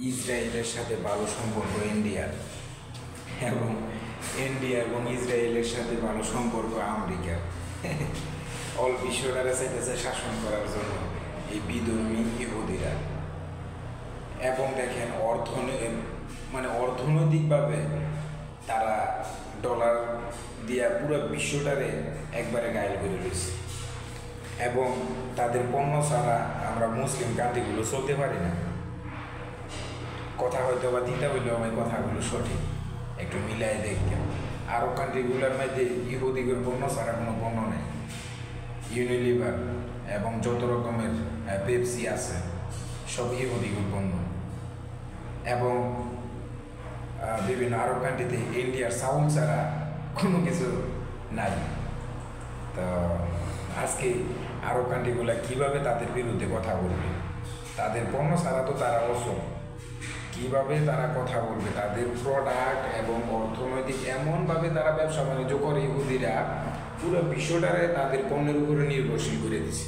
ইসরায়েলের সাথে ভালো সম্পর্ক ইন্ডিয়ার, এবং ইন্ডিয়া এবং ইসরায়েলের সাথে ভালো সম্পর্ক আমেরিকার। অল বিশ্বটারে চাইতেছে শাসন করার জন্য এই বিধর্মী ইহুদিরা। এবং দেখেন অর্থনৈতিকভাবে তারা ডলার দিয়া পুরো বিশ্বটারে একবারে গায়েল করে রয়েছে, এবং তাদের পণ্য ছাড়া আমরা মুসলিম কান্ট্রিগুলো চলতে পারি না। কথা হয়তো বা দিতে হইলেও আমি কথাগুলো সঠিক একটু মিলাই দেখতাম। আরব কান্ট্রিগুলোর মধ্যে ইহুদিদের পণ্য ছাড়া কোনো পণ্য নেই। ইউনিলিভার এবং যত রকমের পেপসি আছে সব ইহুদিগুর পণ্য। এবং বিভিন্ন আরব কান্ট্রিতে ইন্ডিয়ার চাউল ছাড়া কোনো কিছু নাই। তো আজকে আরব কান্ট্রিগুলো কীভাবে তাদের বিরুদ্ধে কথা বলবে? তাদের পণ্য ছাড়া তো তারা অসম, কীভাবে তারা কথা বলবে? তাদের প্রোডাক্ট এবং অর্থনৈতিক এমনভাবে তারা ব্যবসা বাণিজ্য করে ইহুদিরা, পুরো বিশ্বটারে তাদের পণ্যের উপরে নির্ভরশীল করে দিছে।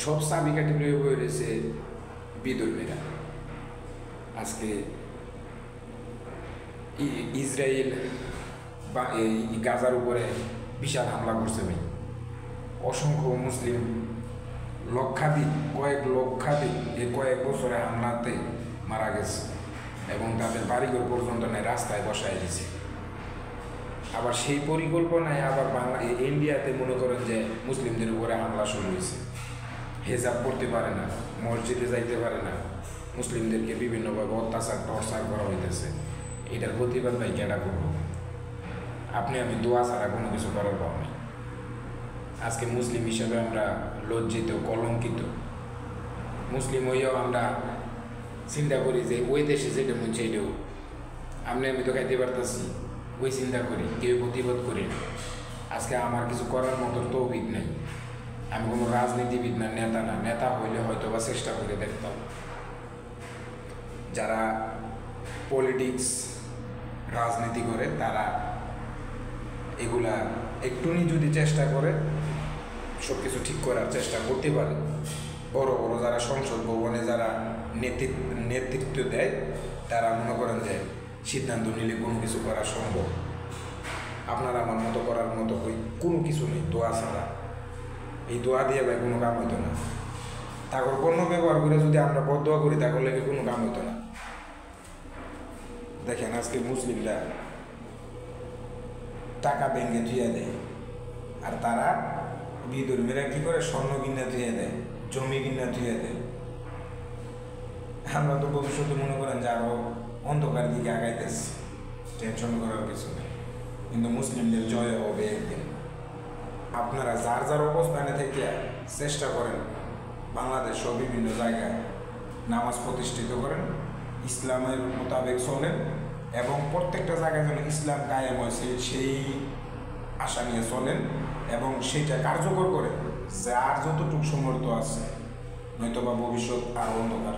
সব চাবিকাঠি প্রয়োগ হয়েছে বিধর্মীরা। আজকে ইসরায়েল বা এই গাজার উপরে বিশাল হামলা করছে ভাই। অসংখ্য মুসলিম কয়েক লক্ষাধিক এই কয়েক বছরে হামলাতে মারা গেছে, এবং তাদের বাড়িঘর পর্যন্ত নেই, রাস্তায় বসায় দিছে। আবার সেই পরিকল্পনায় আবার ইন্ডিয়াতে মনে করেন যে মুসলিমদের উপরে হামলা শুরু হয়েছে। হেজাব পড়তে পারে না, মসজিদে যাইতে পারে না, মুসলিমদেরকে বিভিন্নভাবে অত্যাচার টর্চার করা হইতেছে। এটার প্রতিবাদ ভাই কেডা করব? আপনি আমি দোয়া ছাড়া কোনো কিছু করার পাব না। আজকে মুসলিম হিসাবে আমরা লজ্জিত, কলঙ্কিত। মুসলিম হইয়াও আমরা চিন্তা করি যে ওই দেশে যেটা মন চাইলেও আমি তো খাইতে পারতেছি, ওই চিন্তা করি, কেউ প্রতিবাদ করি না। আজকে আমার কিছু করার মতো তৌফিক নেই। আমি কোনো রাজনীতিবিদ না, নেতা না। নেতা হইলে হয়তো বা চেষ্টা করে দেখতাম। যারা পলিটিক্স রাজনীতি করে তারা এগুলা একটুনি যদি চেষ্টা করে সব কিছু ঠিক করার চেষ্টা করতে পারে। বড় বড় যারা সংসদ ভবনে যারা নেতৃত্ব দেয় তারা মনে করেন যে সিদ্ধান্ত নিলে কোনো কিছু করা সম্ভব। আপনার আমার মতো করার মতো কোনো কিছু নেই দোয়া ছাড়া। এই দোয়া দিয়ে ভাই কোনো কাম হইতো না। তারপর পণ্য ব্যবহার করে যদি আমরা বদদোয়া করি তাহলে কোনো কাম হইতো না। দেখেন আজকে মুসলিমরা টাকা ব্যাংকে ধুয়ে দেয়, আর তারা বিধর্মীরা কী করে? স্বর্ণ কিনা ধুয়ে দেয়, জমি কিনা ধুয়ে দেয়। আমরা তো ভবিষ্যতে মনে করেন যে আরও অন্ধকার দিকে আগাইতেছি, টেনশন করার কিছু নেই। কিন্তু মুসলিমদের জয় হবে একদিন। আপনারা যার যার অবস্থানে থেকে চেষ্টা করেন বাংলাদেশ ও বিভিন্ন জায়গায় নামাজ প্রতিষ্ঠিত করেন, ইসলামের মোতাবেক চলেন, এবং প্রত্যেকটা জায়গায় যেন ইসলাম কায়েম হয়েছে সেই আশা নিয়ে চলেন, এবং সেইটা কার্যকর করে যার যতটুকু সমর্থ আছে, নয়তোবা ভবিষ্যৎ আরও অন্ধকার।